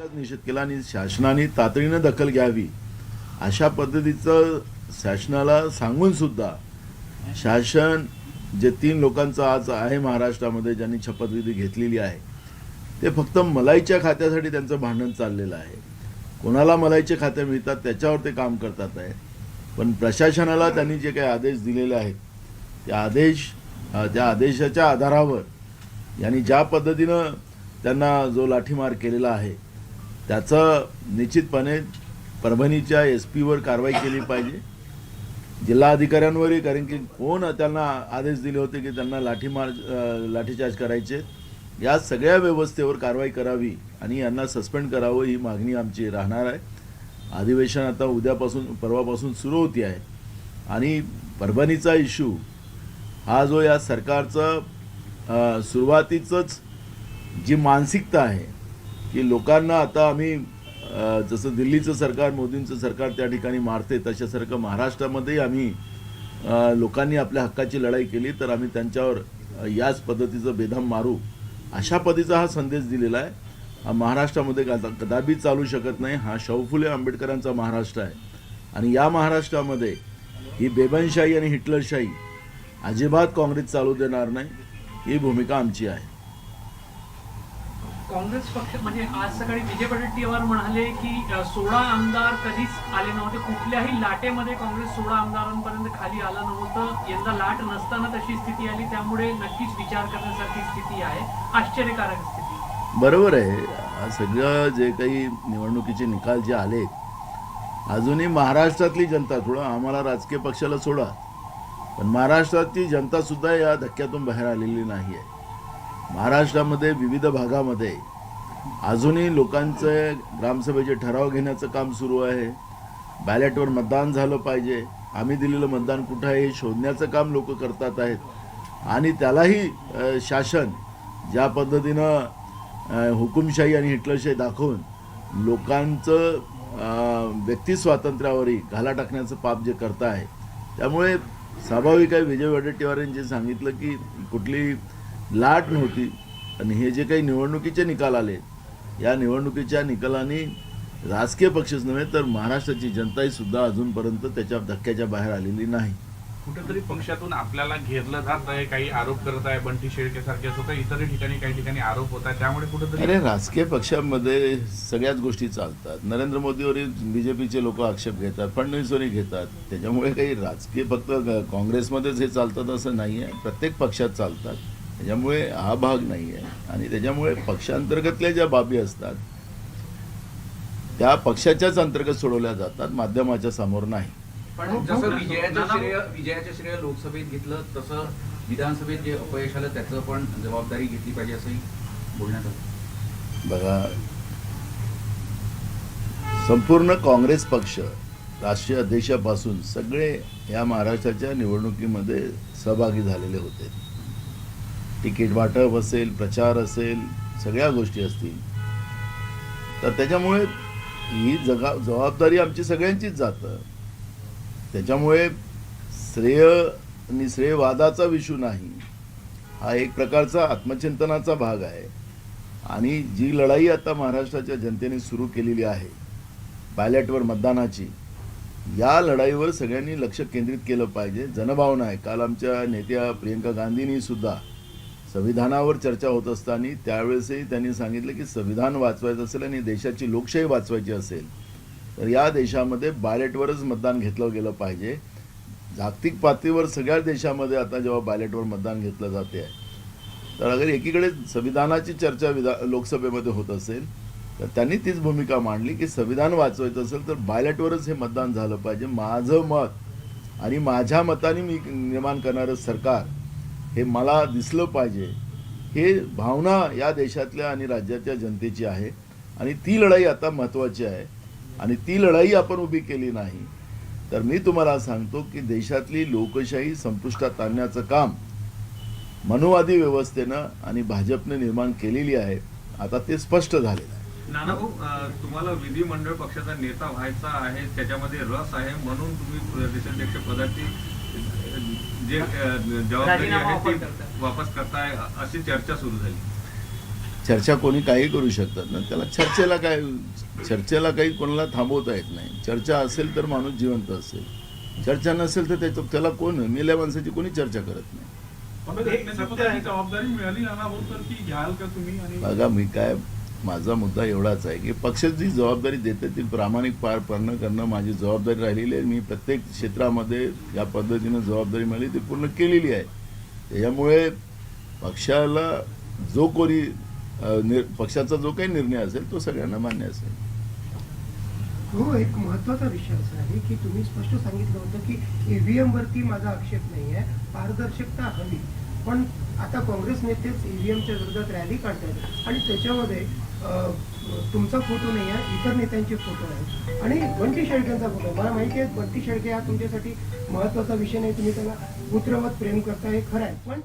पहिलाच निषेध केला आणि शासनाने तातडीने दखल घ्यावी अशा पद्धतीचं शासनाला सांगून सुद्धा शासन जे 3 लोकांचं आज आहे महाराष्ट्रामध्ये ज्यांनी शपथविधी घेतलेली आहे ते फक्त मलाईच्या खात्यासाठी त्यांचं भांडण चाललेलं आहे. कोणाला मलाईचे खाते मिळतात त्याच्यावर ते काम करतात आहे. पण प्रशासनाला त्यांनी जे काही आदेश दिलेले आहेत त्या आदेशाच्या आधारावर यांनी ज्या पद्धतीनं त्यांना जो लाठीमार केलेला आहे त्याचं निश्चितपणे परभणीच्या SP वर कारवाई केली पाहिजे, जिल्हाधिकाऱ्यांवरही. कारण की कोण त्यांना आदेश दिले होते की त्यांना लाठीचार्ज करायचे, या सगळ्या व्यवस्थेवर कारवाई करावी आणि यांना सस्पेंड करावं ही मागणी आमची राहणार आहे. अधिवेशन आता परवापासून सुरू होती आहे आणि परभणीचा इश्यू हा जो या सरकारचं सुरुवातीचंच जी मानसिकता आहे की लोकांना आता आम्ही जसं दिल्लीचं सरकार मोदींचं सरकार त्या ठिकाणी मारते तशासारखं महाराष्ट्रामध्येही आम्ही लोकांनी आपल्या हक्काची लढाई केली तर आम्ही त्यांच्यावर याच पद्धतीचं बेदम मारू अशा पद्धतीचा हा संदेश दिलेला आहे. हा महाराष्ट्रामध्ये कदापि चालू शकत नाही. हा शाहू फुले आंबेडकरांचा महाराष्ट्र आहे आणि या महाराष्ट्रामध्ये ही बेबनशाही आणि हिटलरशाही अजिबात काँग्रेस चालू देणार नाही, ही भूमिका आमची आहे. काँग्रेस पक्ष म्हणजे आज सकाळी विजय वडेट्टीवार म्हणाले की 16 आमदार कधीच आले नव्हते, कुठल्याही लाटेमध्ये काँग्रेस 16 आमदारांपर्यंत खाली आलं नव्हतं. यंदा लाट नसताना तशी स्थिती आली, त्यामुळे नक्कीच विचार करण्यासारखी स्थिती आहे, आश्चर्यकारक स्थिती. बरोबर आहे. सगळं जे काही निवडणुकीचे निकाल जे आले अजूनही महाराष्ट्रातली जनता, थोडं आम्हाला राजकीय पक्षाला सोडा, पण महाराष्ट्रातली जनता सुद्धा या धक्क्यातून बाहेर आलेली नाही आहे. महाराष्ट्रामध्ये विविध भागामध्ये अजूनही लोकांचे ग्रामसभेचे ठराव घेण्याचं काम सुरू आहे. बॅलेटवर मतदान झालं पाहिजे, आम्ही दिलेलं मतदान कुठं आहे हे शोधण्याचं काम लोक करतात आहेत आणि त्यालाही शासन ज्या पद्धतीनं हुकुमशाही आणि हिटलरशाही दाखवून लोकांचं व्यक्ती स्वातंत्र्यावरही घाला टाकण्याचं पाप जे करत आहे, त्यामुळे स्वाभाविक आहे विजय वडेट्टीवार यांनी जे सांगितलं की कुठली लाट नव्हती आणि हे जे काही निवडणुकीचे निकाल आले या निवडणुकीच्या निकालांनी राजकीय पक्षच नव्हे तर महाराष्ट्राची जनताही सुद्धा अजूनपर्यंत त्याच्या धक्क्याच्या बाहेर आलेली नाही. कुठेतरी पक्षातून आपल्याला घेरलं जात आहे, काही आरोप करत आहे, बंटी शेळकेसारखे असो काही इतर ठिकाणी काही ठिकाणी आरोप होत आहे, त्यामुळे कुठेतरी अरे राजकीय पक्षामध्ये सगळ्याच गोष्टी चालतात. नरेंद्र मोदीवरील BJPचे लोक आक्षेप घेतात, फडणवीसवरही घेतात, त्याच्यामुळे काही राजकीय फक्त काँग्रेसमध्येच हे चालतात असं नाही आहे, प्रत्येक पक्षात चालतात. त्याच्यामुळे हा भाग नाही आहे आणि त्याच्यामुळे पक्षांतर्गतल्या ज्या बाबी असतात त्या पक्षाच्याच अंतर्गत सोडवल्या जातात, माध्यमाच्या समोर नाही. पण जसं विजयाचं श्रेय लोकसभेत घेतलं तसं विधानसभेत जे अपयश आलं त्याचं पण जबाबदारी घेतली पाहिजे असंही बोलण्यात आलं. बघा, संपूर्ण काँग्रेस पक्ष राष्ट्रीय अध्यक्षापासून सगळे या महाराष्ट्राच्या निवडणुकीमध्ये सहभागी झालेले होते. तिकीट वाटप असेल, प्रचार असेल, सगळ्या गोष्टी असतील, तर त्याच्यामुळे ही जबाबदारी आमची सगळ्यांचीच जातं. त्याच्यामुळे श्रेय आणि श्रेयवादाचा विषय नाही, हा एक प्रकारचा आत्मचिंतनाचा भाग आहे. आणि जी लढाई आता महाराष्ट्राच्या जनतेने सुरू केलेली आहे बॅलेटवर मतदानाची, या लढाईवर सगळ्यांनी लक्ष केंद्रित केलं पाहिजे. जनभावना आहे. काल आमच्या नेत्या प्रियंका गांधींनी सुद्धा संविधानावर चर्चा होत असताना त्यावेळेसही त्यांनी सांगितलं की संविधान वाचवायचं असेल आणि देशाची लोकशाही वाचवायची असेल तर या देशामध्ये बॅलेटवरच मतदान घेतलं गेलं पाहिजे. जागतिक पातळीवर सगळ्या देशामध्ये आता जेव्हा बॅलेटवर मतदान घेतलं जाते आहे तर अगर एकीकडे संविधानाची चर्चा लोकसभेमध्ये होत असेल तर त्यांनी तीच भूमिका मांडली की संविधान वाचवायचं असेल तर बॅलेटवरच हे मतदान झालं पाहिजे. माझं मत आणि माझ्या मताने मी निर्माण करणारं सरकार हे मला दिसलं पाहिजे, हे भावना या देशातल्या आणि राज्याच्या जनतेची आहे आणि ती लढाई आता महत्त्वाची आहे. आणि ती लढाई आपण उभी केली नाही तर मी तुम्हाला सांगतो की देशातली लोकशाही संपुष्टात आणण्याचं काम मनुवादी व्यवस्थेनं आणि भाजपने निर्माण केलेली आहे. आता ते स्पष्ट झालेलं आहे. नानाभाऊ, तुम्हाला विधिमंडळ पक्षाचा नेता व्हायचा आहे, त्याच्यामध्ये रस आहे म्हणून तुम्ही प्रदेशाध्यक्ष पदाची जे जबाबदारी आहे ती वापस करताय अशी चर्चा सुरू झाली. चर्चा कोणी काही करू शकतात ना, त्याला चर्चेला काही कोणाला थांबवता येत नाही. चर्चा असेल तर माणूस जिवंत असेल, चर्चा नसेल तर त्याला कोण मेल्या माणसाची कोणी चर्चा करत नाही. जबाबदारी मिळाली अनाहूत तर ती घ्याल का तुम्ही? आणि बघा, माझा मुद्दा एवढाच आहे की पक्षाची जबाबदारी देते ती प्रामाणिक पार करणं माझी जबाबदारी राहिलेली आहे. मी प्रत्येक क्षेत्रामध्ये या पद्धतीनं जबाबदारी मिळाली ती पूर्ण केलेली आहे. त्याच्यामुळे पक्षाला जो कोणी पक्षाचा जो काही निर्णय असेल तो सगळ्यांना मान्य असेल. हो, एक महत्वाचा विषय असा आहे की तुम्ही स्पष्ट सांगितलं होतं की ईव्हीएम वरती माझा आक्षेप नाही आहे, पारदर्शकता हवी. पण आता काँग्रेस नेतेच ईव्हीएमच्या विरोधात रॅली काढतात आणि त्याच्यामध्ये तुमचा फोटो नाही आहे, इतर नेत्यांचे फोटो आहेत आणि बंटी शेळकेंचा फोटो. मला माहिती आहे बंटी शेळके हा तुमच्यासाठी महत्वाचा विषय नाही, तुम्ही त्याला पुत्रवत प्रेम करता, हे खरं आहे. पण